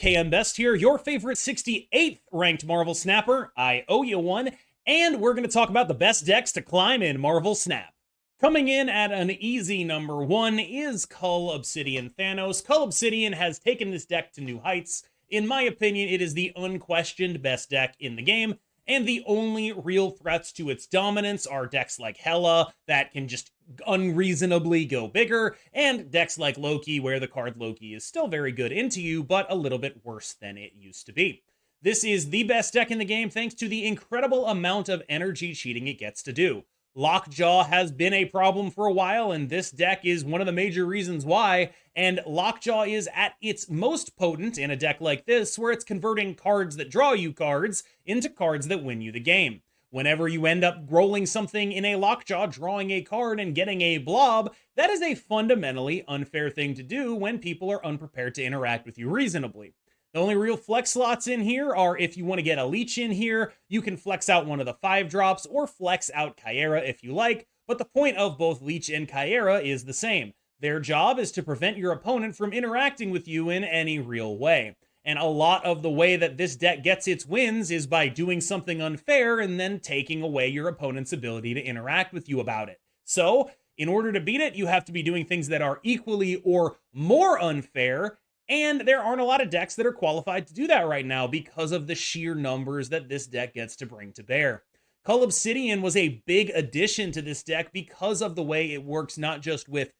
KMBest here, your favorite 68th ranked Marvel Snapper. I owe you one, and we're going to talk about the best decks to climb in Marvel Snap. Coming in at an easy number one is Cull Obsidian Thanos. Cull Obsidian has taken this deck to new heights. In my opinion, it is the unquestioned best deck in the game, and the only real threats to its dominance are decks like Hela that can just unreasonably go bigger, and decks like Loki where the card Loki is still very good into you, but a little bit worse than it used to be. This is the best deck in the game thanks to the incredible amount of energy cheating it gets to do. Lockjaw has been a problem for a while, and this deck is one of the major reasons why, and Lockjaw is at its most potent in a deck like this, where it's converting cards that draw you cards into cards that win you the game. Whenever you end up rolling something in a Lockjaw, drawing a card and getting a blob, that is a fundamentally unfair thing to do when people are unprepared to interact with you reasonably. The only real flex slots in here are if you want to get a leech in here, you can flex out one of the 5-drops or flex out Chimera if you like, but the point of both leech and Chimera is the same. Their job is to prevent your opponent from interacting with you in any real way. And a lot of the way that this deck gets its wins is by doing something unfair and then taking away your opponent's ability to interact with you about it. So, in order to beat it, you have to be doing things that are equally or more unfair, and there aren't a lot of decks that are qualified to do that right now because of the sheer numbers that this deck gets to bring to bear. Cull Obsidian was a big addition to this deck because of the way it works not just with,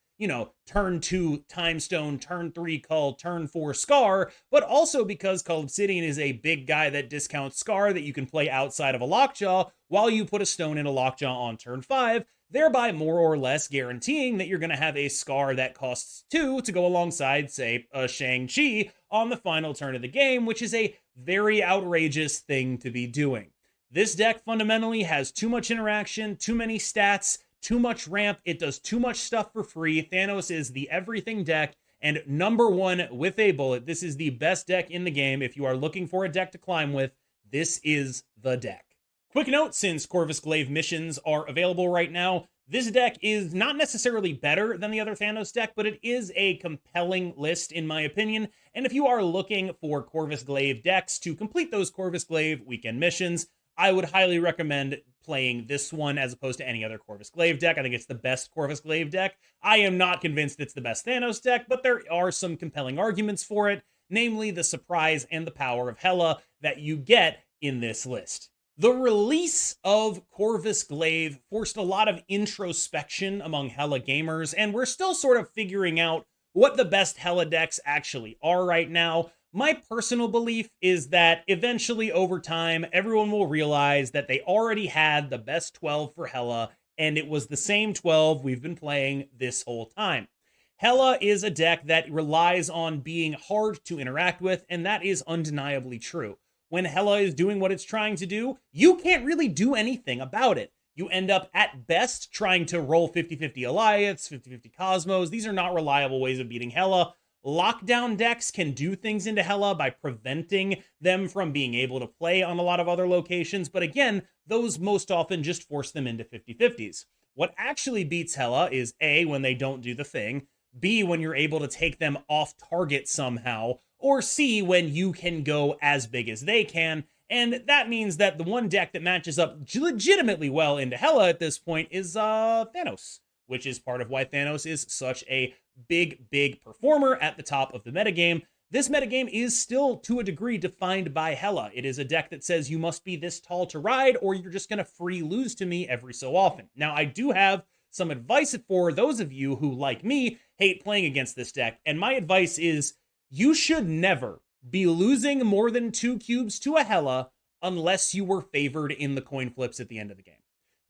turn 2 Time Stone, turn 3 Cull, turn 4 Scar, but also because Cull Obsidian is a big guy that discounts Scar that you can play outside of a Lockjaw while you put a stone in a Lockjaw on turn 5, thereby more or less guaranteeing that you're going to have a Scar that costs 2 to go alongside, say, a Shang-Chi on the final turn of the game, which is a very outrageous thing to be doing. This deck fundamentally has too much interaction, too many stats, too much ramp, it does too much stuff for free. Thanos is the everything deck, and number one with a bullet. This is the best deck in the game. If you are looking for a deck to climb with, this is the deck. Quick note, since Corvus Glaive missions are available right now, this deck is not necessarily better than the other Thanos deck, but it is a compelling list in my opinion, and if you are looking for Corvus Glaive decks to complete those Corvus Glaive weekend missions, I would highly recommend playing this one as opposed to any other Corvus Glaive deck. I think it's the best Corvus Glaive deck. I am not convinced it's the best Thanos deck, but there are some compelling arguments for it, namely the surprise and the power of Hela that you get in this list. The release of Corvus Glaive forced a lot of introspection among Hela gamers, and we're still sort of figuring out what the best Hela decks actually are right now. My personal belief is that eventually over time, everyone will realize that they already had the best 12 for Hela, and it was the same 12 we've been playing this whole time. Hela is a deck that relies on being hard to interact with, and that is undeniably true. When Hela is doing what it's trying to do, you can't really do anything about it. You end up, at best, trying to roll 50-50 Alliance, 50-50 Cosmos. These are not reliable ways of beating Hela. Lockdown decks can do things into Hela by preventing them from being able to play on a lot of other locations, but again, those most often just force them into 50-50s. What actually beats Hela is A, when they don't do the thing, B, when you're able to take them off target somehow, or C, when you can go as big as they can, and that means that the one deck that matches up legitimately well into Hela at this point is Thanos, which is part of why Thanos is such a big performer at the top of the metagame. This metagame is still, to a degree, defined by Hela. It is a deck that says you must be this tall to ride, or you're just going to free lose to me every so often. Now, I do have some advice for those of you who, like me, hate playing against this deck, and my advice is you should never be losing more than 2 cubes to a Hela unless you were favored in the coin flips at the end of the game.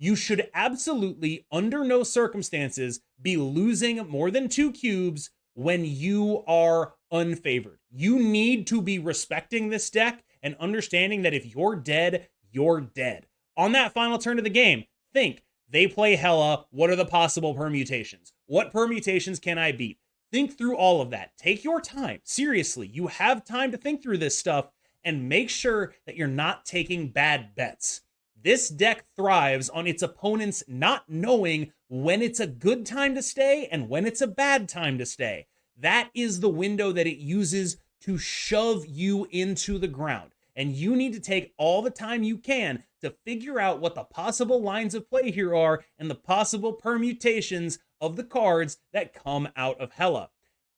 You should absolutely, under no circumstances, be losing more than 2 cubes when you are unfavored. You need to be respecting this deck and understanding that if you're dead, you're dead. On that final turn of the game, think, they play Hela, what are the possible permutations? What permutations can I beat? Think through all of that. Take your time. Seriously, you have time to think through this stuff and make sure that you're not taking bad bets. This deck thrives on its opponents not knowing when it's a good time to stay and when it's a bad time to stay. That is the window that it uses to shove you into the ground. And you need to take all the time you can to figure out what the possible lines of play here are and the possible permutations of the cards that come out of Hela.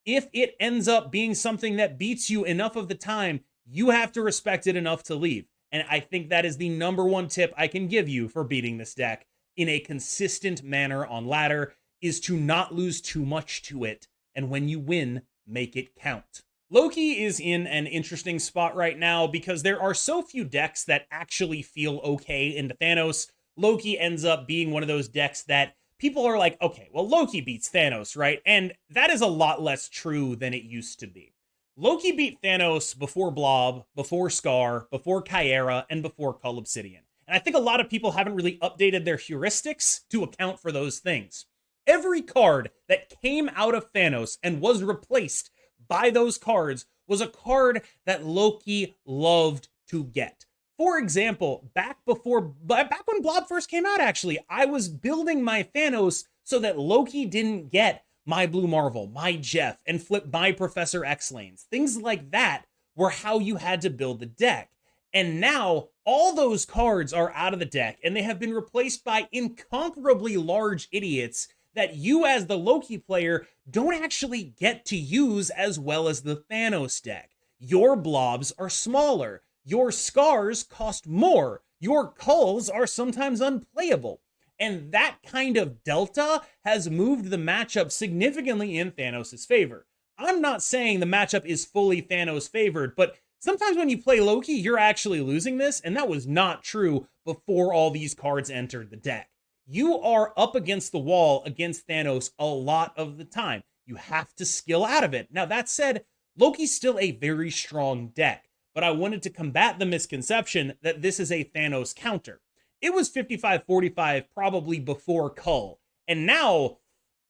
If it ends up being something that beats you enough of the time, you have to respect it enough to leave. And I think that is the number one tip I can give you for beating this deck in a consistent manner on ladder, is to not lose too much to it. And when you win, make it count. Loki is in an interesting spot right now because there are so few decks that actually feel okay into Thanos. Loki ends up being one of those decks that people are like, okay, well, Loki beats Thanos, right? And that is a lot less true than it used to be. Loki beat Thanos before Blob, before Scar, before Chimera, and before Cull Obsidian. And I think a lot of people haven't really updated their heuristics to account for those things. Every card that came out of Thanos and was replaced by those cards was a card that Loki loved to get. For example, back when Blob first came out, actually, I was building my Thanos so that Loki didn't get my Blue Marvel, my Jeff, and flip my Professor X lanes. Things like that were how you had to build the deck. And now all those cards are out of the deck and they have been replaced by incomparably large idiots that you as the Loki player don't actually get to use as well as the Thanos deck. Your blobs are smaller. Your scars cost more. Your culls are sometimes unplayable. And that kind of delta has moved the matchup significantly in Thanos' favor. I'm not saying the matchup is fully Thanos favored, but sometimes when you play Loki, you're actually losing this, and that was not true before all these cards entered the deck. You are up against the wall against Thanos a lot of the time. You have to skill out of it. Now, that said, Loki's still a very strong deck, but I wanted to combat the misconception that this is a Thanos counter. It was 55-45 probably before Cull, and now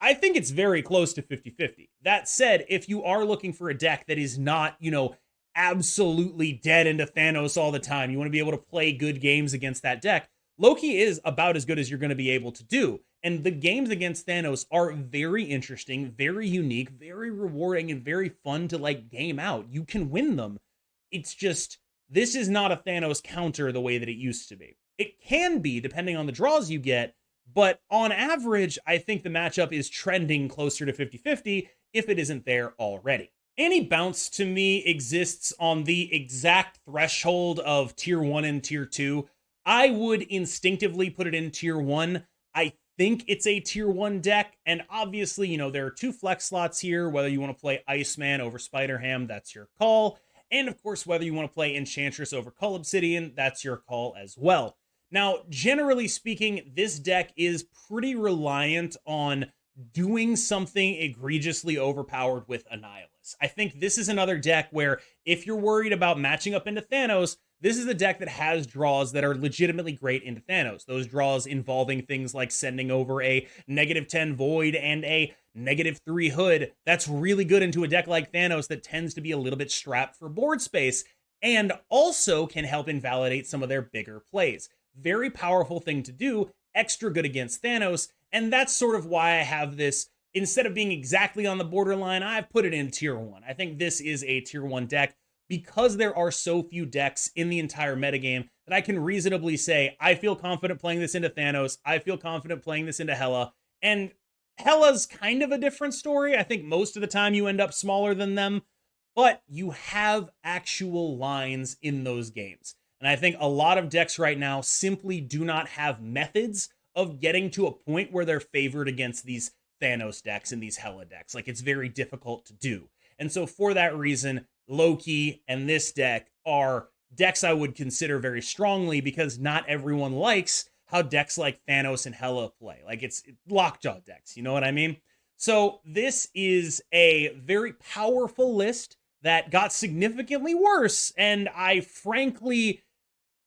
I think it's very close to 50-50. That said, if you are looking for a deck that is not, absolutely dead into Thanos all the time, you want to be able to play good games against that deck, Loki is about as good as you're going to be able to do. And the games against Thanos are very interesting, very unique, very rewarding, and very fun to game out. You can win them. It's just, this is not a Thanos counter the way that it used to be. It can be, depending on the draws you get, but on average, I think the matchup is trending closer to 50-50 if it isn't there already. Anni Bounce, to me, exists on the exact threshold of Tier 1 and Tier 2. I would instinctively put it in Tier 1. I think it's a Tier 1 deck, and obviously, there are 2 flex slots here. Whether you want to play Iceman over Spider-Ham, that's your call. And of course, whether you want to play Enchantress over Cull Obsidian, that's your call as well. Now, generally speaking, this deck is pretty reliant on doing something egregiously overpowered with Annihilus. I think this is another deck where if you're worried about matching up into Thanos, this is a deck that has draws that are legitimately great into Thanos. Those draws involving things like sending over a -10 Void and a -3 Hood. That's really good into a deck like Thanos that tends to be a little bit strapped for board space and also can help invalidate some of their bigger plays. Very powerful thing to do, extra good against Thanos, and that's sort of why I have this, instead of being exactly on the borderline, I've put it in Tier 1. I think this is a Tier 1 deck because there are so few decks in the entire metagame that I can reasonably say, I feel confident playing this into Thanos, I feel confident playing this into Hela, and Hela's kind of a different story. I think most of the time you end up smaller than them, but you have actual lines in those games. And I think a lot of decks right now simply do not have methods of getting to a point where they're favored against these Thanos decks and these Hela decks. It's very difficult to do. And so for that reason, Loki and this deck are decks I would consider very strongly because not everyone likes how decks like Thanos and Hela play. It's lockjaw decks, you know what I mean? So this is a very powerful list that got significantly worse, and I frankly,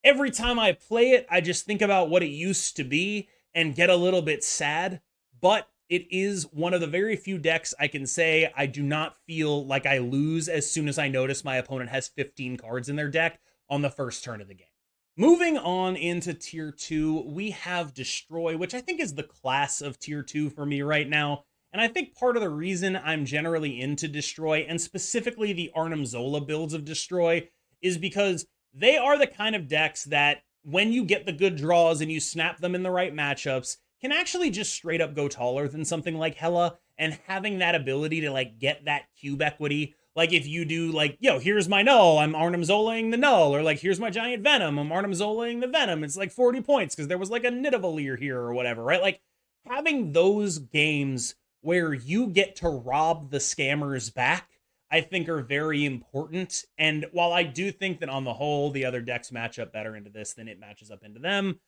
every time I play it, I just think about what it used to be and get a little bit sad, but it is one of the very few decks I can say I do not feel like I lose as soon as I notice my opponent has 15 cards in their deck on the first turn of the game. Moving on into Tier 2, we have Destroy, which I think is the class of Tier 2 for me right now. And I think part of the reason I'm generally into Destroy, and specifically the Arnim Zola builds of Destroy, is because they are the kind of decks that, when you get the good draws and you snap them in the right matchups, can actually just straight up go taller than something like Hela. And having that ability to like get that cube equity, like if you do like, yo, here's my null, I'm Arnim Zolaing the null, or like here's my giant venom, I'm Arnim Zolaing the venom, it's like 40 points because there was like a Nidavellir here or whatever, right? Like having those games where you get to rob the scammers back, I think are very important. And while I do think that on the whole, the other decks match up better into this than it matches up into them,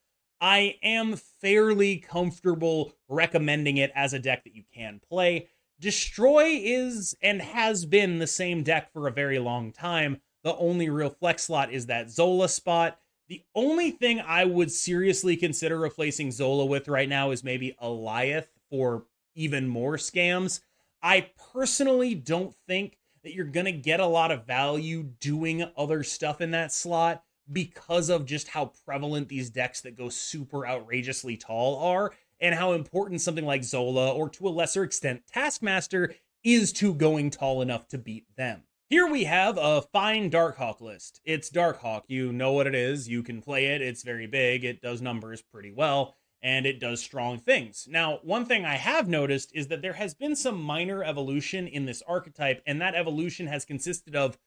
I am fairly comfortable recommending it as a deck that you can play. Destroy is and has been the same deck for a very long time. The only real flex slot is that Zola spot. The only thing I would seriously consider replacing Zola with right now is maybe Eliath for even more scams. I personally don't think that you're going to get a lot of value doing other stuff in that slot because of just how prevalent these decks that go super outrageously tall are, and how important something like Zola, or to a lesser extent Taskmaster, is to going tall enough to beat them. Here we have a fine Darkhawk list. It's Darkhawk, you know what it is, you can play it, it's very big, it does numbers pretty well, and it does strong things. Now, one thing I have noticed is that there has been some minor evolution in this archetype, and that evolution has consisted of,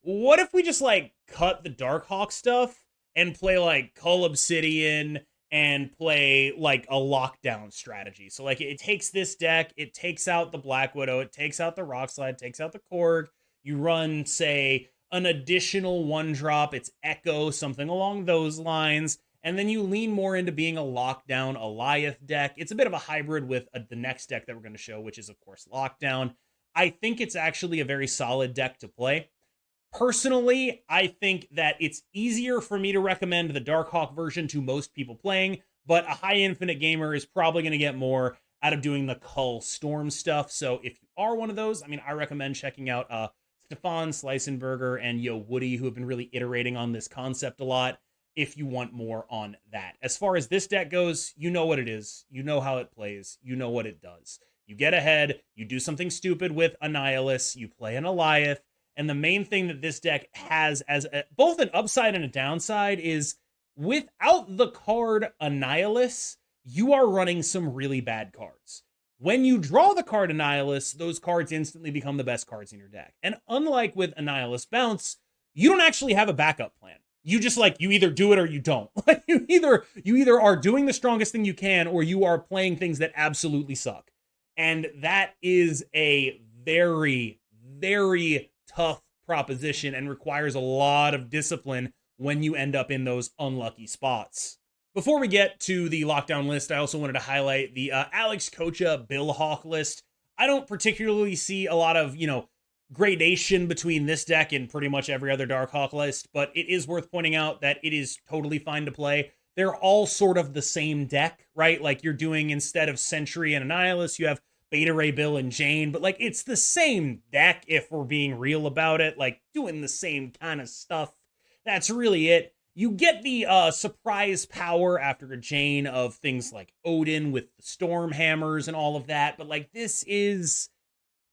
what if we just like cut the Darkhawk stuff and play like Cull Obsidian and play like a lockdown strategy? So like it takes this deck, it takes out the Black Widow, it takes out the Rockslide, takes out the Korg. You run, say, an additional 1-drop, it's Echo, something along those lines. And then you lean more into being a lockdown Eliath deck. It's a bit of a hybrid with the next deck that we're going to show, which is, of course, Lockdown. I think it's actually a very solid deck to play. Personally, I think that it's easier for me to recommend the Darkhawk version to most people playing, but a high infinite gamer is probably going to get more out of doing the Cull Storm stuff. So if you are one of those, I mean, I recommend checking out Stefan Sleisenberger and Yo Woody, who have been really iterating on this concept a lot, if you want more on that. As far as this deck goes, you know what it is. You know how it plays. You know what it does. You get ahead, you do something stupid with Annihilus, you play an Eliath, and the main thing that this deck has as both an upside and a downside is, without the card Annihilus, you are running some really bad cards. When you draw the card Annihilus, those cards instantly become the best cards in your deck. And unlike with Annihilus Bounce, you don't actually have a backup plan. You just like, you either do it or you don't. Like you either are doing the strongest thing you can, or you are playing things that absolutely suck. And that is a very, very tough proposition and requires a lot of discipline when you end up in those unlucky spots. Before we get to the lockdown list, I also wanted to highlight the Alex Kocha Bill Hawk list. I don't particularly see a lot of, gradation between this deck and pretty much every other Darkhawk list, but it is worth pointing out that it is totally fine to play. They're all sort of the same deck, right? Like you're doing, instead of Sentry and Annihilus, you have Beta Ray Bill and Jane, but like it's the same deck if we're being real about it, like doing the same kind of stuff. That's really it. You get the surprise power after a Jane of things like Odin with the Storm Hammers and all of that, but like this is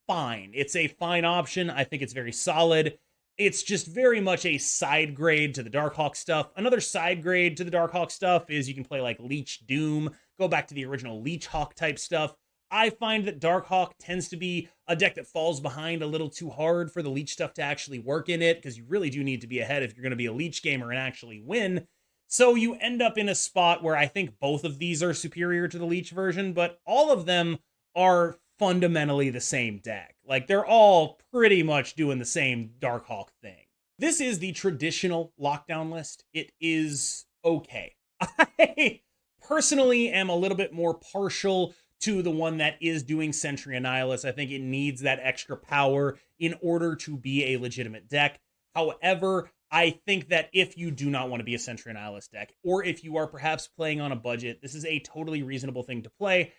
fine. It's a fine option. I think it's very solid. It's just very much a side grade to the Darkhawk stuff. Another side grade to the Darkhawk stuff is you can play like Leech Doom, go back to the original Leech Hawk type stuff. I find that Darkhawk tends to be a deck that falls behind a little too hard for the Leech stuff to actually work in it, because you really do need to be ahead if you're going to be a Leech gamer and actually win. So you end up in a spot where I think both of these are superior to the Leech version, but all of them are fundamentally the same deck. Like they're all pretty much doing the same Darkhawk thing. This is the traditional lockdown list. It is okay. I personally am a little bit more partial to the one that is doing Sentry Annihilus. I think it needs that extra power in order to be a legitimate deck. However, I think that if you do not want to be a Sentry Annihilus deck, or if you are perhaps playing on a budget, this is a totally reasonable thing to play.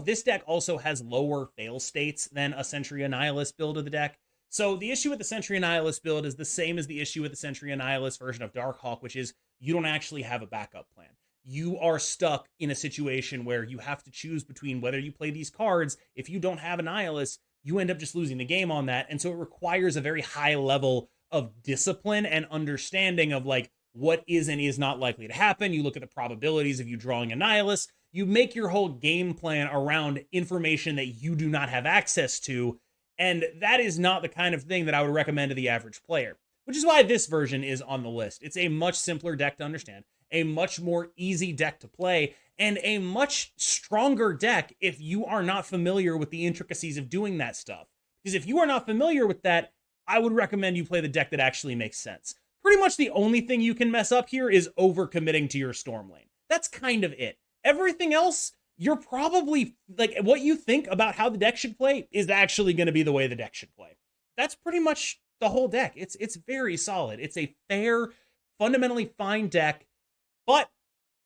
This deck also has lower fail states than a Sentry Annihilus build of the deck. So the issue with the Sentry Annihilus build is the same as the issue with the Sentry Annihilus version of Darkhawk, which is you don't actually have a backup plan. you are stuck in a situation where you have to choose between whether you play these cards. If you don't have a Nihilus, you end up just losing the game on that. And so it requires a very high level of discipline and understanding of like what is and is not likely to happen. You look at the probabilities of you drawing a Nihilus. You make your whole game plan around information that you do not have access to. And that is not the kind of thing that I would recommend to the average player, which is why this version is on the list. It's a much simpler deck to understand, a much more easy deck to play, and a much stronger deck if you are not familiar with the intricacies of doing that stuff. Because if you are not familiar with that, I would recommend you play the deck that actually makes sense. Pretty much the only thing you can mess up here is overcommitting to your Storm Lane. That's kind of it. Everything else, you're probably, like, what you think about how the deck should play is actually going to be the way the deck should play. That's pretty much the whole deck. It's very solid. It's a fair, fundamentally fine deck, but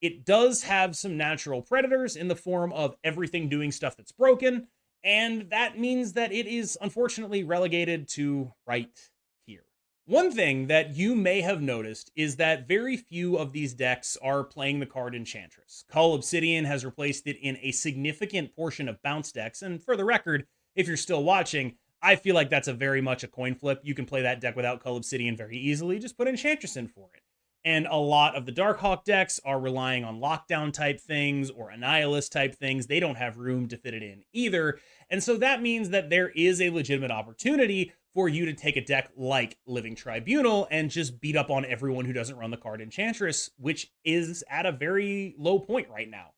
it does have some natural predators in the form of everything doing stuff that's broken, and that means that it is unfortunately relegated to right here. One thing that you may have noticed is that very few of these decks are playing the card Enchantress. Cull Obsidian has replaced it in a significant portion of bounce decks, and for the record, if you're still watching, I feel like that's a very much a coin flip. You can play that deck without Cull Obsidian very easily, just put Enchantress in for it. And a lot of the Darkhawk decks are relying on lockdown type things or Annihilus type things. They don't have room to fit it in either. And so that means that there is a legitimate opportunity for you to take a deck like Living Tribunal and just beat up on everyone who doesn't run the card Enchantress, which is at a very low point right now.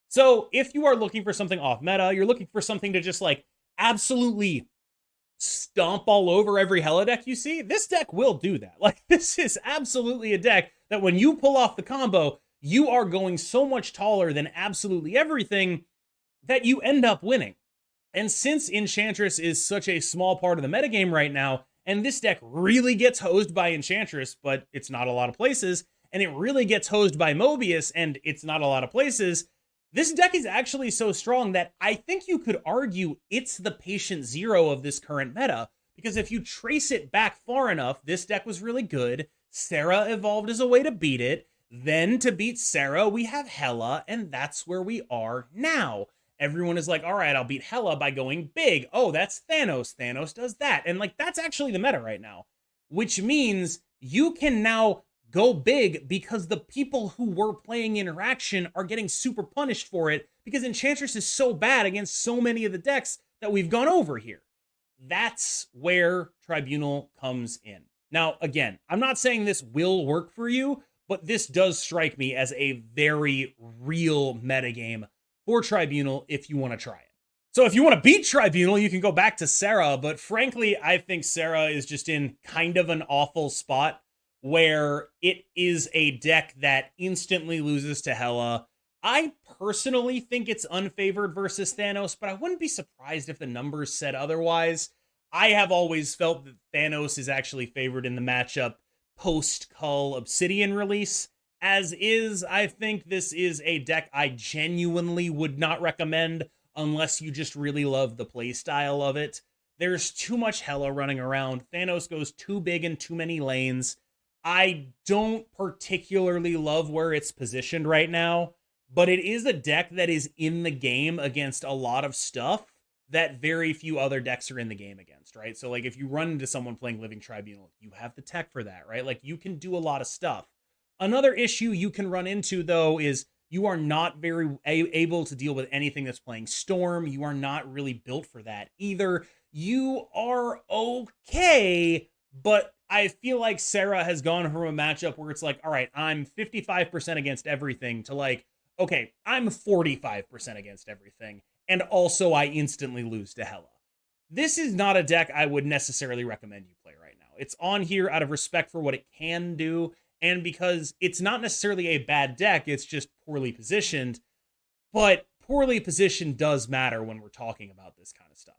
So if you are looking for something off meta, you're looking for something to just like absolutely stomp all over every Hela deck you see, this deck will do that. Like, this is absolutely a deck that when you pull off the combo, you are going so much taller than absolutely everything that you end up winning. And since Enchantress is such a small part of the metagame right now, and this deck really gets hosed by Enchantress, but it's not a lot of places, and it really gets hosed by Mobius, and it's not a lot of places, this deck is actually so strong that I think you could argue it's the patient zero of this current meta, because if you trace it back far enough, this deck was really good. Sera evolved as a way to beat it. Then to beat Sera, we have Hela, and that's where we are now. Everyone is like, all right, I'll beat Hela by going big. Oh, that's Thanos. Thanos does that. And like, that's actually the meta right now, which means you can now go big because the people who were playing Interaction are getting super punished for it because Enchantress is so bad against so many of the decks that we've gone over here. That's where Tribunal comes in. Now, again, I'm not saying this will work for you, but this does strike me as a very real metagame for Tribunal if you want to try it. So if you want to beat Tribunal, you can go back to Sera, but frankly, I think Sera is just in kind of an awful spot where it is a deck that instantly loses to Hela. I personally think it's unfavored versus Thanos, but I wouldn't be surprised if the numbers said otherwise. I have always felt that Thanos is actually favored in the matchup post-Cull Obsidian release. As is, I think this is a deck I genuinely would not recommend unless you just really love the playstyle of it. There's too much Hela running around. Thanos goes too big in too many lanes. I don't particularly love where it's positioned right now, but it is a deck that is in the game against a lot of stuff that very few other decks are in the game against, right? So like if you run into someone playing Living Tribunal, you have the tech for that, right? Like you can do a lot of stuff. Another issue you can run into, though, is you are not very able to deal with anything that's playing Storm. You are not really built for that either. You are okay, but I feel like Sera has gone from a matchup where it's like, all right, I'm 55% against everything to like, okay, I'm 45% against everything. And also I instantly lose to Hela. This is not a deck I would necessarily recommend you play right now. It's on here out of respect for what it can do, and because it's not necessarily a bad deck, it's just poorly positioned. But poorly positioned does matter when we're talking about this kind of stuff.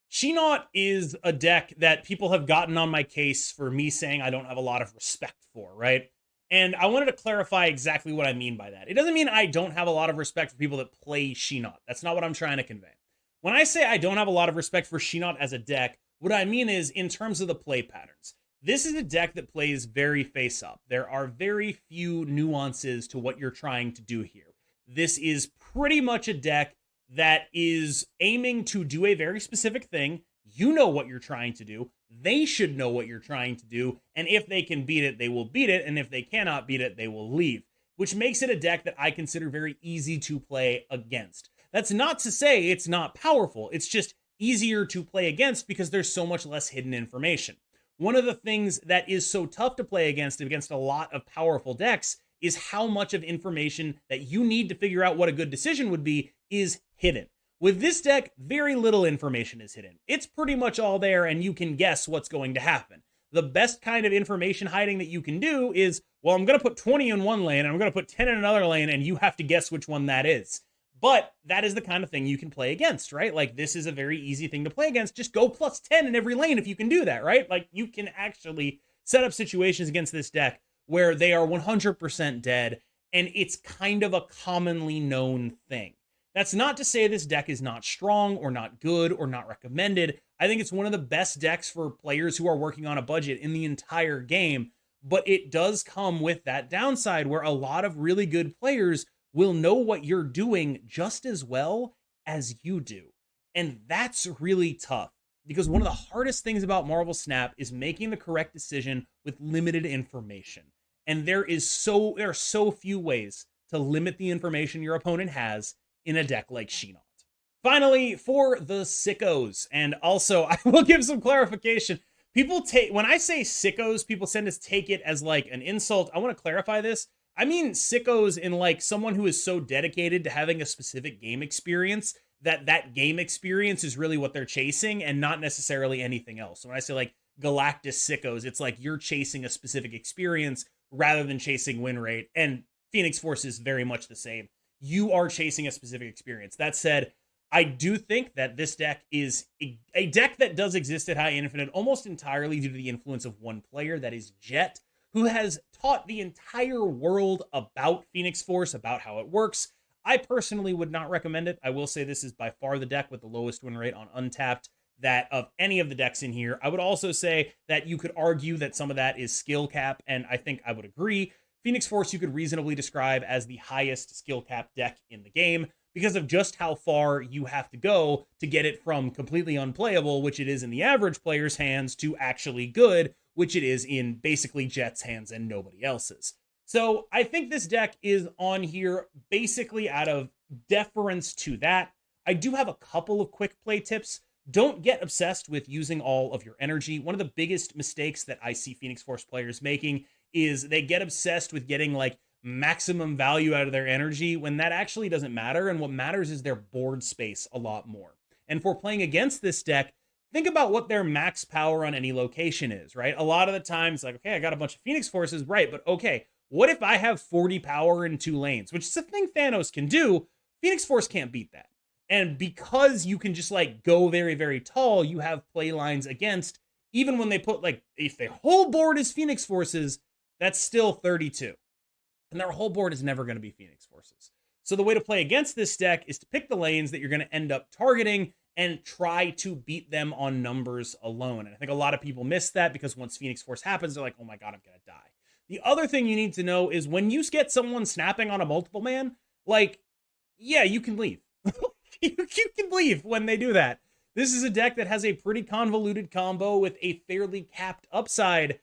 She-Naut is a deck that people have gotten on my case for me saying I don't have a lot of respect for, right? And I wanted to clarify exactly what I mean by that. It doesn't mean I don't have a lot of respect for people that play She-Naut. That's not what I'm trying to convey. When I say I don't have a lot of respect for She-Naut as a deck, what I mean is in terms of the play patterns. This is a deck that plays very face-up. There are very few nuances to what you're trying to do here. This is pretty much a deck that is aiming to do a very specific thing. You know what you're trying to do. They should know what you're trying to do. And if they can beat it, they will beat it. And if they cannot beat it, they will leave. Which makes it a deck that I consider very easy to play against. That's not to say it's not powerful. It's just easier to play against because there's so much less hidden information. One of the things that is so tough to play against a lot of powerful decks is how much of information that you need to figure out what a good decision would be is hidden. With this deck, very little information is hidden. It's pretty much all there and you can guess what's going to happen. The best kind of information hiding that you can do is, well, I'm going to put 20 in one lane and I'm going to put 10 in another lane and you have to guess which one that is. But that is the kind of thing you can play against, right? Like, this is a very easy thing to play against. Just go plus 10 in every lane if you can do that, right? Like, you can actually set up situations against this deck where they are 100% dead, and it's kind of a commonly known thing. That's not to say this deck is not strong or not good or not recommended. I think it's one of the best decks for players who are working on a budget in the entire game, but it does come with that downside where a lot of really good players will know what you're doing just as well as you do. And that's really tough because one of the hardest things about Marvel Snap is making the correct decision with limited information. And there are so few ways to limit the information your opponent has in a deck like She-Naut. Finally, for the sickos, and also I will give some clarification. When I say sickos, people tend to take it as like an insult. I want to clarify this. I mean sickos in like someone who is so dedicated to having a specific game experience that game experience is really what they're chasing and not necessarily anything else. So when I say like Galactus sickos, it's like you're chasing a specific experience rather than chasing win rate. And Phoenix Force is very much the same. You are chasing a specific experience. That said, I do think that this deck is a deck that does exist at High Infinite almost entirely due to the influence of one player, that is Jet, who has taught the entire world about Phoenix Force, about how it works. I personally would not recommend it. I will say this is by far the deck with the lowest win rate on Untapped that of any of the decks in here. I would also say that you could argue that some of that is skill cap, and I think I would agree. Phoenix Force you could reasonably describe as the highest skill cap deck in the game because of just how far you have to go to get it from completely unplayable, which it is in the average player's hands, to actually good, which it is in basically Jet's hands and nobody else's. So I think this deck is on here basically out of deference to that. I do have a couple of quick play tips. Don't get obsessed with using all of your energy. One of the biggest mistakes that I see Phoenix Force players making is they get obsessed with getting like maximum value out of their energy when that actually doesn't matter. And what matters is their board space a lot more. And for playing against this deck, think about what their max power on any location is, right? A lot of the times, like, okay, I got a bunch of Phoenix Forces, right? But okay, what if I have 40 power in 2 lanes, which is a thing Thanos can do? Phoenix Force can't beat that. And because you can just like go very, very tall, you have play lines against, even when they put like, if their whole board is Phoenix Forces, that's still 32. And their whole board is never going to be Phoenix Forces. So the way to play against this deck is to pick the lanes that you're going to end up targeting and try to beat them on numbers alone. And I think a lot of people miss that because once Phoenix Force happens, they're like, oh my God, I'm going to die. The other thing you need to know is when you get someone snapping on a multiple man, like, yeah, you can leave. You can leave when they do that. This is a deck that has a pretty convoluted combo with a fairly capped upside.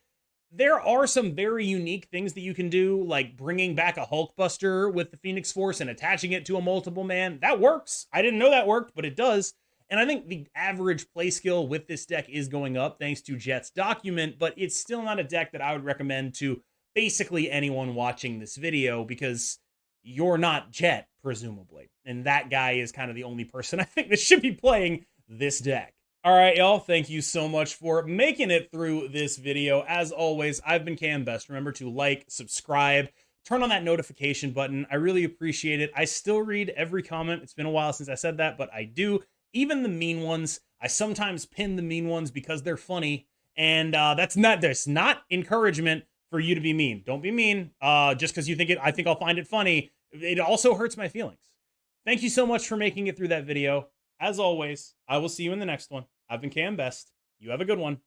There are some very unique things that you can do, like bringing back a Hulkbuster with the Phoenix Force and attaching it to a multiple man. That works. I didn't know that worked, but it does. And I think the average play skill with this deck is going up thanks to Jet's document, but it's still not a deck that I would recommend to basically anyone watching this video because you're not Jet, presumably. And that guy is kind of the only person I think that should be playing this deck. All right, y'all, thank you so much for making it through this video. As always, I've been KMBest. Remember to like, subscribe, turn on that notification button. I really appreciate it. I still read every comment. It's been a while since I said that, but I do. Even the mean ones. I sometimes pin the mean ones because they're funny. And there's not encouragement for you to be mean. Don't be mean just because you think it. I think I'll find it funny. It also hurts my feelings. Thank you so much for making it through that video. As always, I will see you in the next one. I've been KMBest. You have a good one.